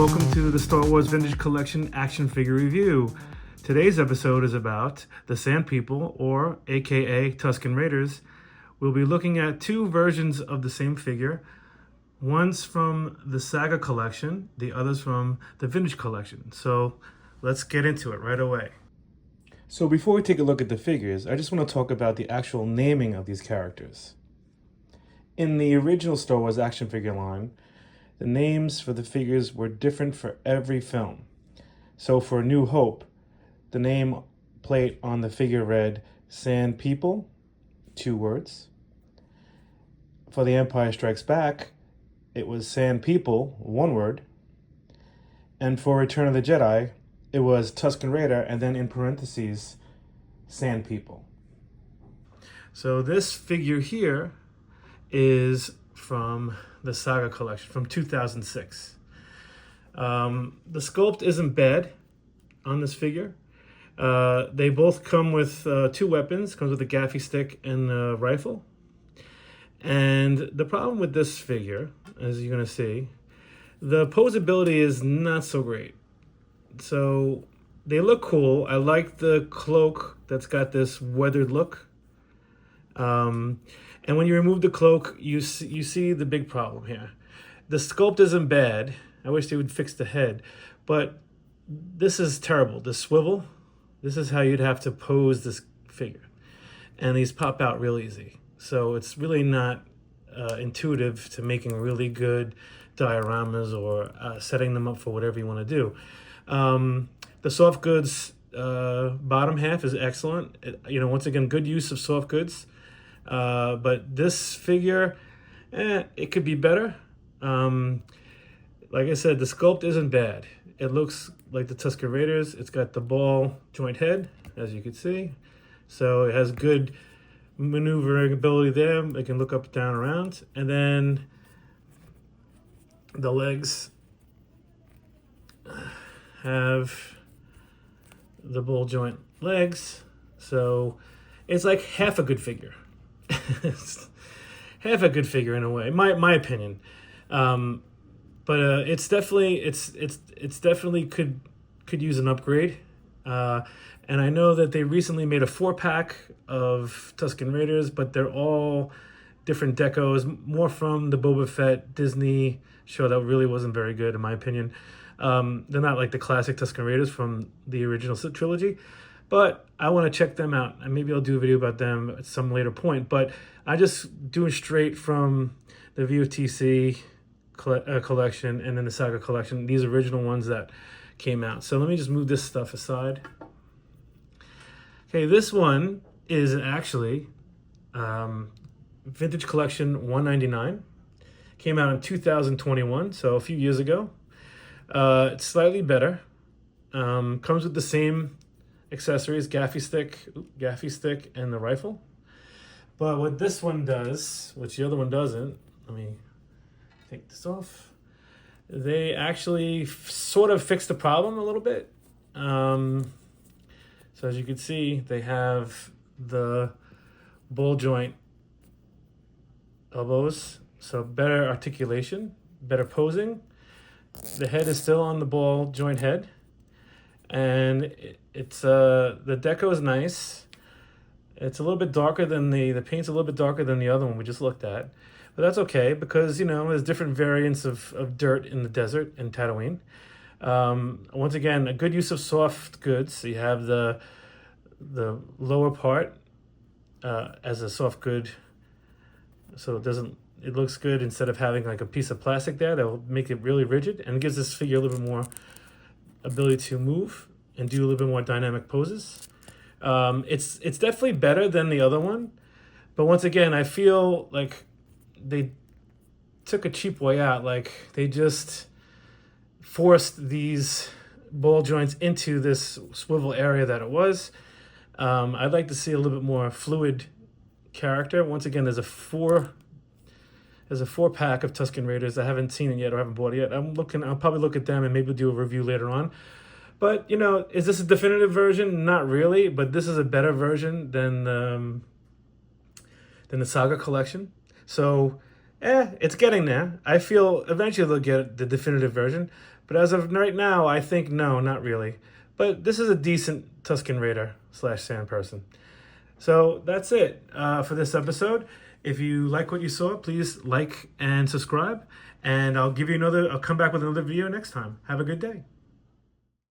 welcome to the Star Wars Vintage Collection Action Figure Review. Today's episode is about the Sand People, or aka Tusken Raiders. We'll be looking at two versions of the same figure. One's from the Saga collection, the other's from the Vintage collection. So let's get into it right away. So before we take a look at the figures, I just want to talk about the actual naming of these characters. In the original Star Wars action figure line, the names for the figures were different for every film. So for A New Hope, the name plate on the figure read Sand People, 2 words. For The Empire Strikes Back, it was Sand People, 1 word. And for Return of the Jedi, it was Tusken Raider, and then in parentheses, Sand People. So this figure here is from the Saga collection from 2006. The sculpt isn't bad on this figure. They both come with 2 weapons. Comes with a gaffy stick and a rifle. And the problem with this figure, as you're going to see, the posability is not so great. So they look cool. I like the cloak that's got this weathered look. And when you remove the cloak, you see the big problem here. The sculpt isn't bad. I wish they would fix the head. But this is terrible. The swivel, this is how you'd have to pose this figure. And these pop out real easy. So it's really not intuitive to making really good dioramas or setting them up for whatever you want to do. The soft goods bottom half is excellent. Once again, good use of soft goods. But this figure, it could be better. Like I said, the sculpt isn't bad. It looks like the Tusken Raiders. It's got the ball joint head, as you can see. So it has good maneuvering ability there. It can look up, down, around. And then the legs have the ball joint legs. So it's like half a good figure. It's half a good figure in a way, my opinion. But it's definitely could use an upgrade. And I know that they recently made a 4-pack of Tusken Raiders, but they're all different decos, more from the Boba Fett Disney show that really wasn't very good in my opinion. They're not like the classic Tusken Raiders from the original trilogy. But I want to check them out, and maybe I'll do a video about them at some later point. But I just doing straight from the VOTC collection and then the Saga collection, these original ones that came out. So let me just move this stuff aside. Okay, this one is actually Vintage Collection 199. Came out in 2021, so a few years ago. It's slightly better. Comes with the same accessories, gaffy stick, and the rifle. But what this one does, which the other one doesn't, let me take this off. They actually sort of fixed the problem a little bit. So as you can see, they have the ball joint elbows, so better articulation, better posing. The head is still on the ball joint head. And it's the deco is nice. It's a little bit darker than the paint's a little bit darker than the other one we just looked at. But that's okay because, there's different variants of dirt in the desert in Tatooine. Once again, a good use of soft goods. So you have the lower part as a soft good. So it looks good instead of having like a piece of plastic there that will make it really rigid and gives this figure a little bit more ability to move and do a little bit more dynamic poses. It's definitely better than the other one, but once again, I feel like they took a cheap way out. Like they just forced these ball joints into this swivel area that it was. I'd like to see a little bit more fluid character. Once again, there's a 4-pack of Tusken Raiders. I haven't seen it yet or haven't bought it yet. I'll probably look at them and maybe do a review later on. But, is this a definitive version? Not really, but this is a better version than the Saga collection. So, it's getting there. I feel eventually they'll get the definitive version. But as of right now, I think no, not really. But this is a decent Tusken Raider / Sand person. So that's it for this episode. If you like what you saw, please like and subscribe. And I'll come back with another video next time. Have a good day.